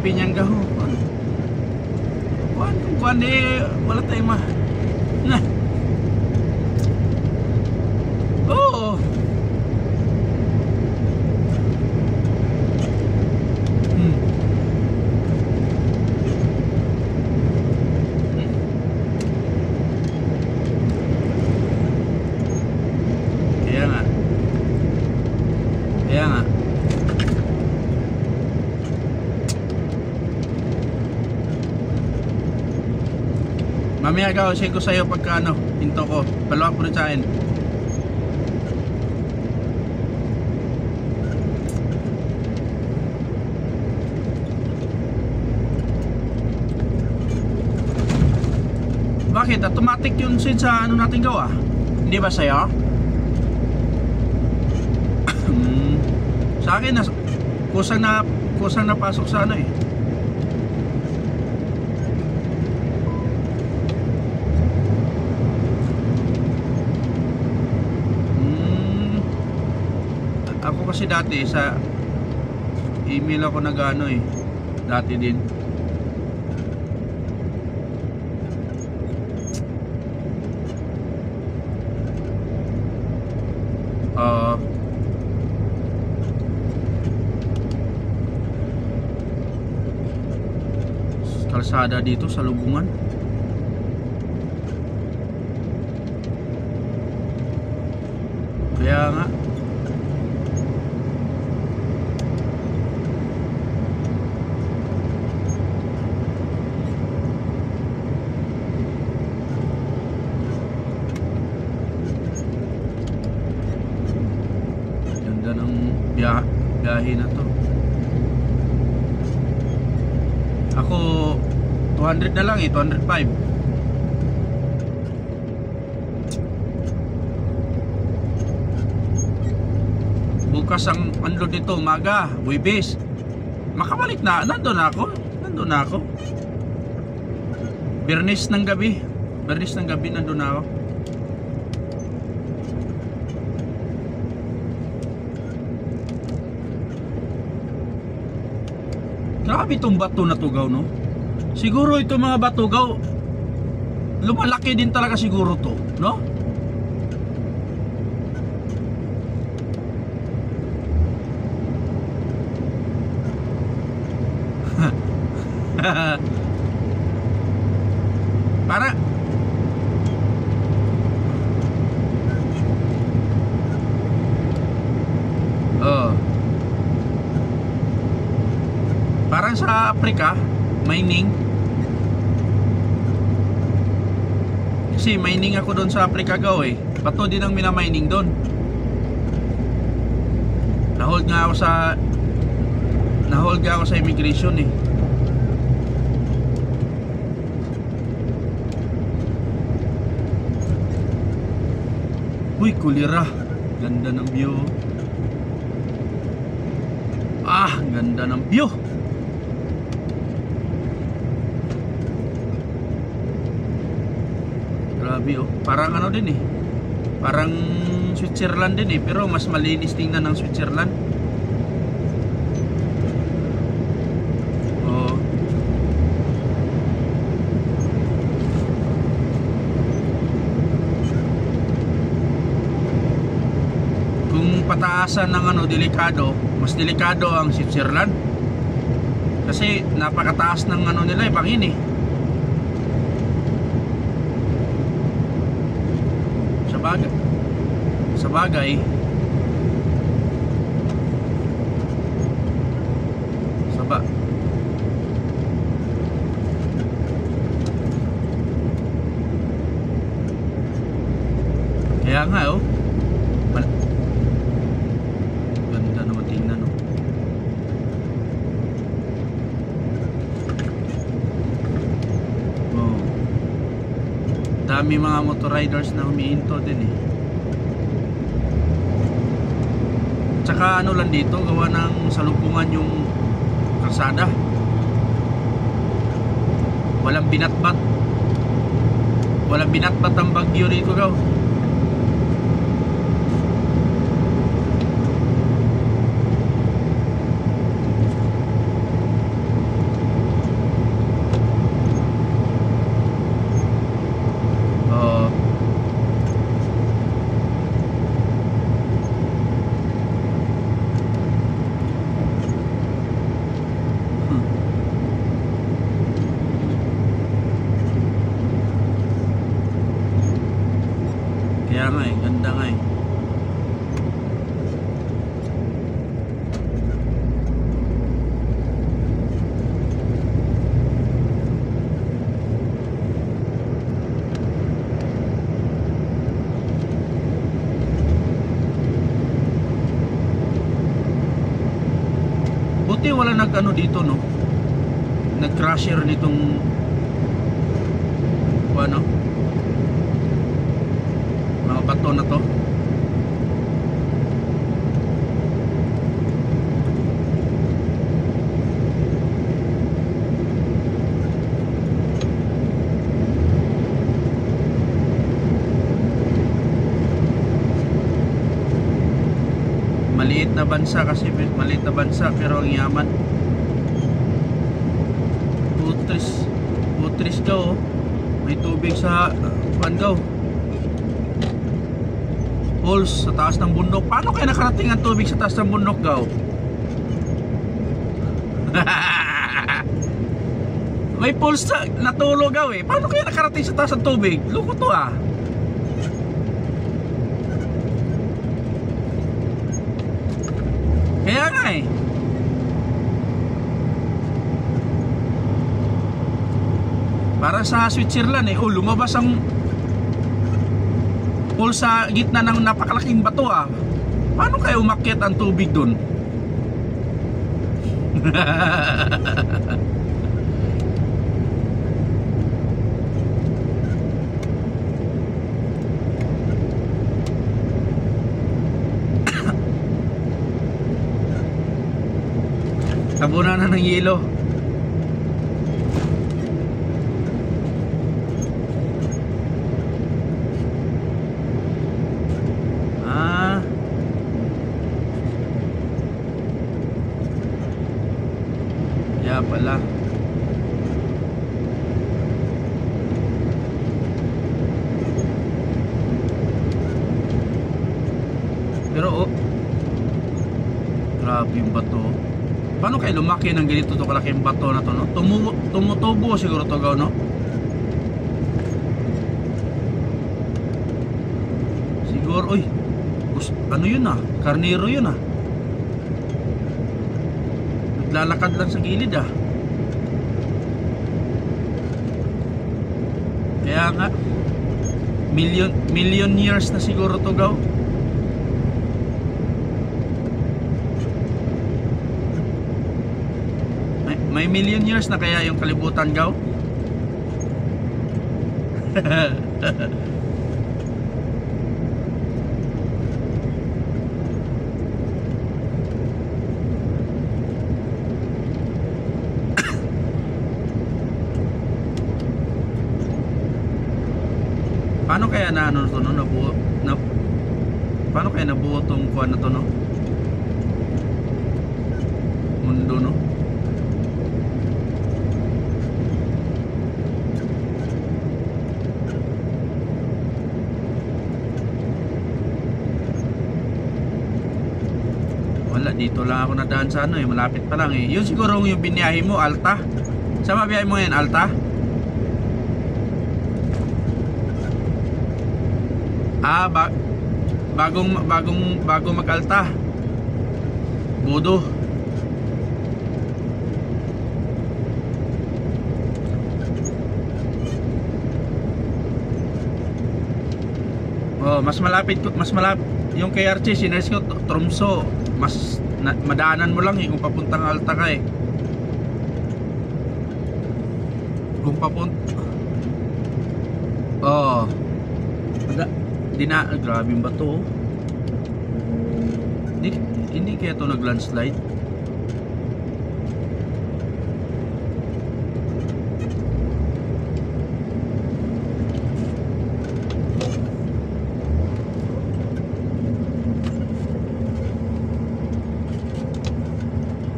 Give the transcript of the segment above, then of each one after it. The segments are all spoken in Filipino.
pinyang gaho. Kuan di wala tayo ma. Na. Oh. Kaya nga. Mamaya gawin ko sa'yo pagka ano, hinto ko. Paluwag po rin sa akin. Bakit? Automatic yun sa ano natin gawa? Hindi ba sa'yo? Sa akin, kusang napasok sa ano eh. Ako kasi dati sa email ako nag-ano eh. Dati din. Kalsada dito sa Lubungan. Kaya nga ganda ng biyahe na to. Ako 200 na lang eh, 205. Bukas ang unload nito umaga, Huwebes. Makabalik na, nandun na ako. Biyernes ng gabi nandun na ako. Grabe itong bato na tugaw, no? Siguro ito mga batugaw, lumalaki din talaga siguro to, no? Para parang sa Africa mining. Kasi mining ako doon sa Africa gaw eh. Bato din ang minamining doon. Nahold nga ako sa immigration eh. Uy, kulira. Ganda ng view. Ganda ng view. Grabe oh. Parang ano din eh. Parang Switzerland din eh. Pero mas malinis tingnan ng Switzerland. Oh. Kung pataasan ng ano delikado, mas delikado ang Switzerland. Kasi napakataas ng ano nila eh, bangin eh. Sa bagay kaya nga oh, ganda naman tingnan oh. Oh, dami mga motorriders na humihinto din eh. Tsaka ano lang dito, gawa ng salubungan yung kalsada. Walang binatbat ang bagyo dito gaw. nag-ano dito, no? Nag-crusher nitong ano? Mga bato na to. Maliit na bansa kasi, maliit na bansa pero ang yaman. Putris ka, oh. May tubig sa Pangaw. Falls sa taas ng bundok. Paano kaya nakarating ang tubig sa taas ng bundok, gaw? May falls sa natulog, gaw, eh. Paano kaya nakarating sa taas ng tubig? Loko to, ah. Kaya nga, eh. Para sa Switzerland, eh. Oh, lumabas ang pool sa gitna ng napakalaking bato, ah. Paano kaya umakyat ang tubig dun? Tabunan na ng yelo. Kaya pala. Pero oh, grabe yung bato. Paano kayo lumaki ng ganito to kalaking bato na to, no? Tumutubo siguro to, gaw, no? Siguro, uy, ano yun, ah? Karnero yun, ah. Naglalakad lang sa gilid, ah. Kaya nga, million years na siguro to, gaw. May million years na kaya yung kalibutan, gaw? Paano kaya na ano to, no? Paano kaya nabuo tong kuwan na to, no? Mundo, no? Wala, dito lang ako nadaan sa ano, eh. Malapit pa lang, eh. Yun siguro yung biniyahe mo, Alta. Saan mabiyahe mo yan, Alta? Ah, bagong mag-Alta. Bodo. Oh, mas malapit yung KRC sinerge ko, Tromso. Mas madaanan mo lang, eh, kung papuntang Alta ka, eh. Kung papunta, oh, grabe ba to? Hindi kaya to nag-landslide?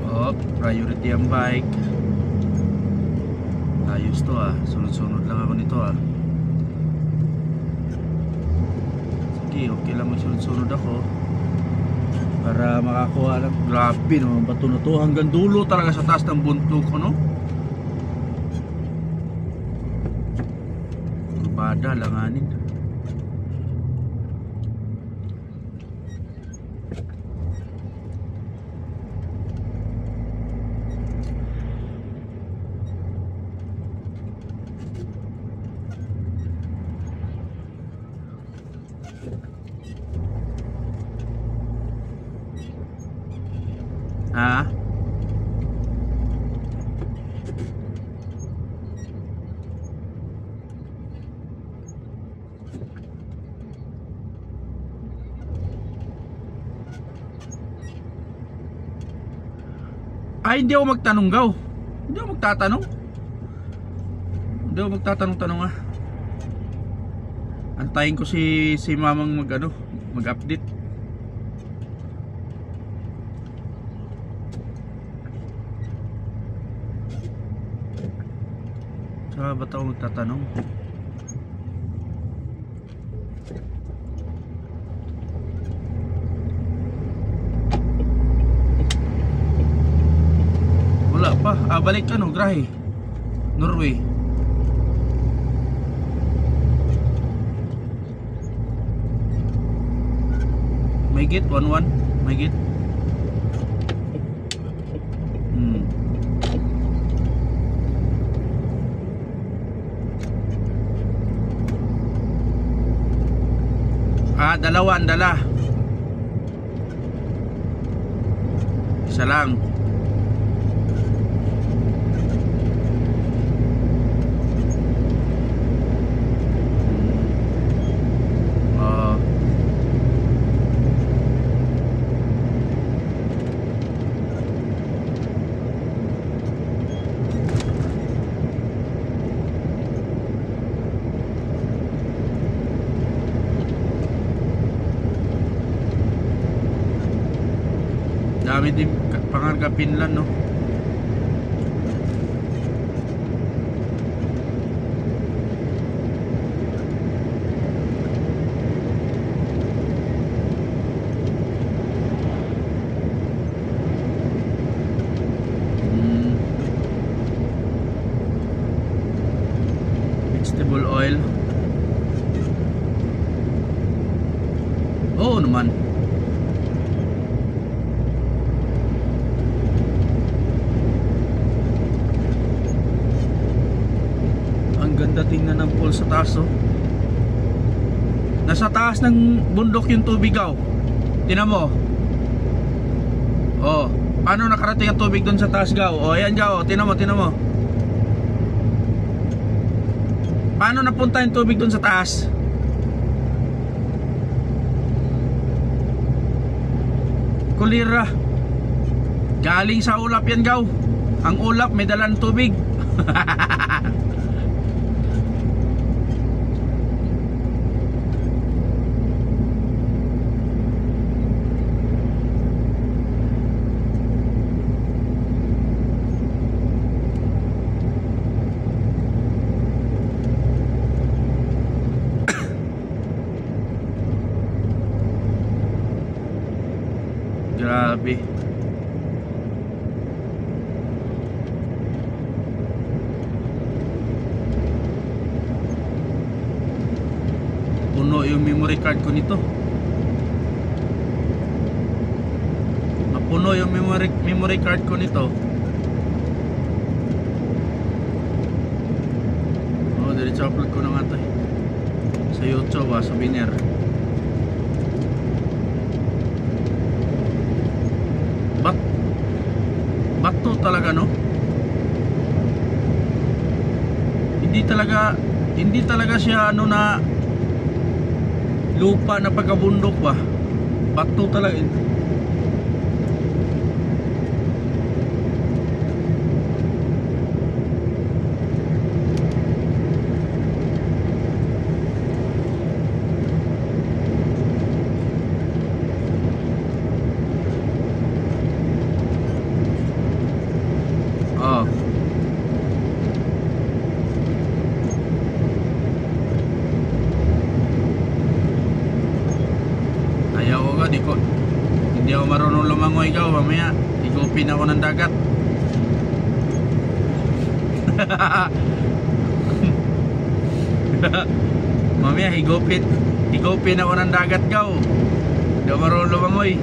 Oh, priority ang bike. Ayos to, ah. Sunod-sunod lang ako nito, ah. Okay lang magsunod-sunod ako para makakuha lang. Grabe naman bato na to, hanggang dulo talaga sa taas ng bundok ko, no? Kurbada, langanin. Ha? Ay, hindi ako magtanong, Gaw. Hindi ako magtatanong. Hindi ako magtatanong-tanong ah. Antayin ko si mamang mag-update. Saka ba't ako magtatanong? Wala pa. Balik grahe. Norway. May git 11, may git. Dalawa ang dala. Isa lang. Dami din pangarga Finland, no? Vegetable oil. Oo naman. Ganda tingnan ng pool sa taas, oh. Nasa taas ng bundok yung tubig, Gaw. Tingnan mo. Oh, paano nakarating ang tubig doon sa taas, Gaw? Oh, ayan, Gaw. Tingnan mo. Paano napunta yung tubig doon sa taas? Kulira. Galing sa ulap yan, Gaw. Ang ulap may dalang tubig. Grabe. Puno yung memory card ko nito. Napuno yung memory card ko nito. Oh, diretso upload ko na nga to sa YouTube, sa Biner. Bato talaga, no? Hindi talaga siya na lupa na pagkabundok ba. Bato talaga. Hindi ako marunong lumangoy, Gaw. Mamaya higupin ako ng dagat. Mamaya higupin ako ng dagat, Gaw. Hindi ako marunong lumangoy.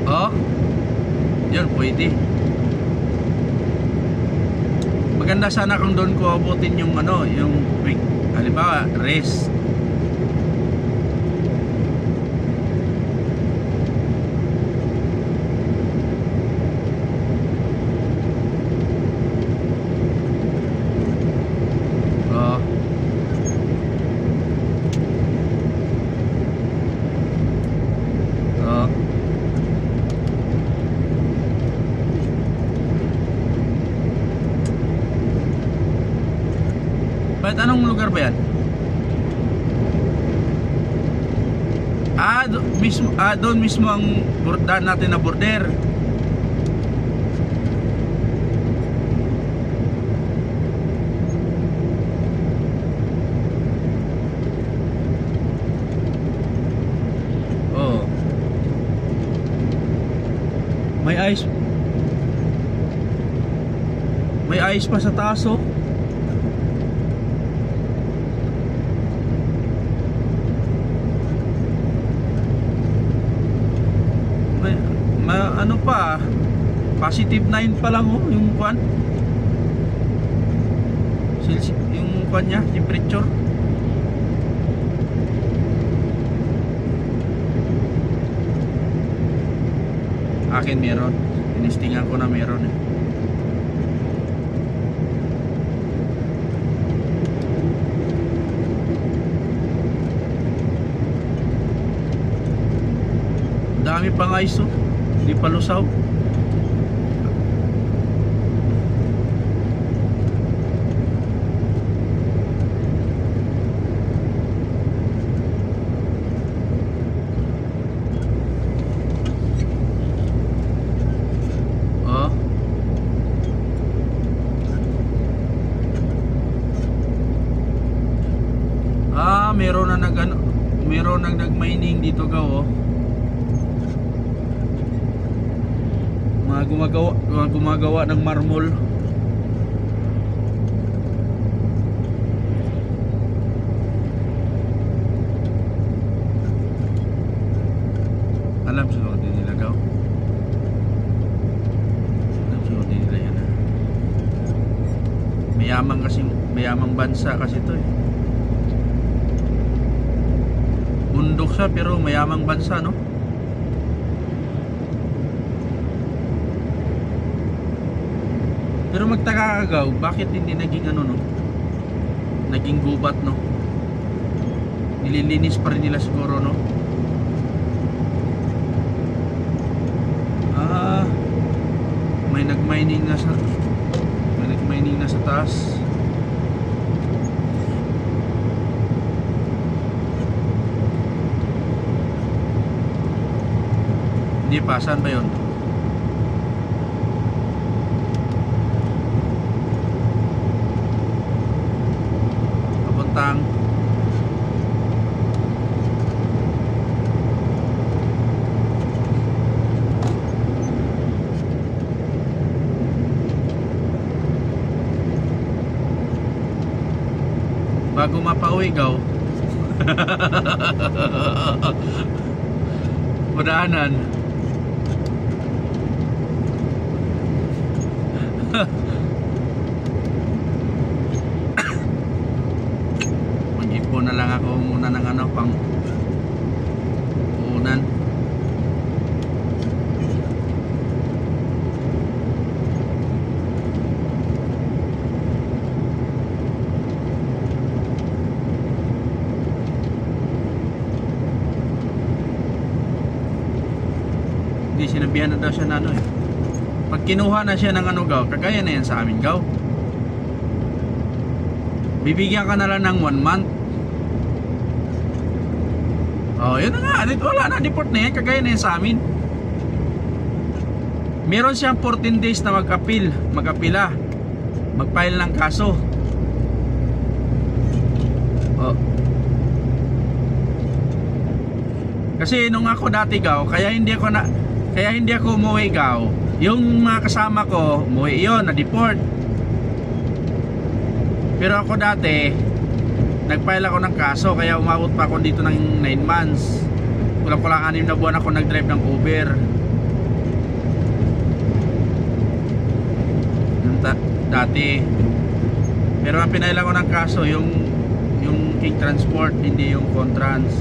Oh, yun, pwede. Maganda sana kung doon ko abutin yung halimbawa, rest. lugar ba yan? Doon mismo ang daan natin na border. Oh. May ice. May ice pa sa taas, oh. Ano pa, positive 9 pa lang, oh, yung kwan, yung kwan nya, temperature. Akin meron, inistingan ko na meron eh. Dami pang ice, oh. Hindi pa lusaw. Oh. Meron na meron nang nag-mining dito ga, oh. Gumagawa ng marmol. Alam siguro din nila gaw. Alam siguro din nila yan. Mayamang bansa kasi to eh. Bundok siya pero mayamang bansa, no? Pero magtaka ka gaw, bakit hindi naging ano, no? Naging gubat, no? Nililinis pa rin nila siguro, no? May nag-mining na sa taas. Hindi pa, saan ba yun? Bago mapauwi gaw. Madaanan. Mag-ipon na lang ako muna ng ano pang unan. Hindi, sinabihan na daw siya na ano eh. Pag kinuha na siya ng ano gaw, kagaya na yan sa amin gaw, bibigyan ka na lang ng 1 month. Oh, yun na nga, wala na, deport na yan, kagaya na yan sa amin. Meron siyang 14 days na mag-apila, mag-file ng kaso. Oh. Kasi nung ako dati gaw, kaya hindi ako umuwi gaw. Yung mga kasama ko, umuwi yun, na-deport. Pero ako dati, nag-file ako ng kaso, kaya umabot pa ako dito ng 9 months. Kulang-kulang 6 na buwan ako nag-drive ng Uber. Dati. Pero ang pinaila ko ng kaso, yung King Transport, hindi yung Contrans.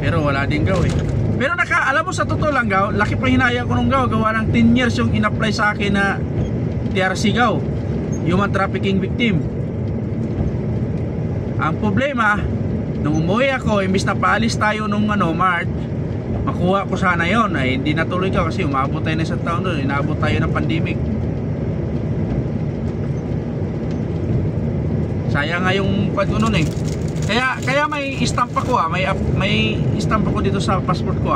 Pero wala din gaw eh. Pero alam mo sa totoo lang gaw, laki pa hinaya ko nung gaw, gawa ng 10 years yung in-apply sa akin na TRC gaw, human trafficking victim. Ang problema, nung umuwi ako, imbis na paalis tayo nung March, makuha ko sana yon, ay hindi natuloy ka kasi umabot tayo na isang taon doon, inabot tayo ng pandemic. sayang nga yung kwan ko nun eh. Kaya may stamp ako may stamp ako dito sa passport ko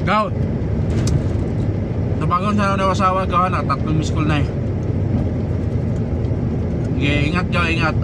Gaw. Nabangon sa na asawa gawa na 3 miss call na eh. Okay, ingat gaw, ingat.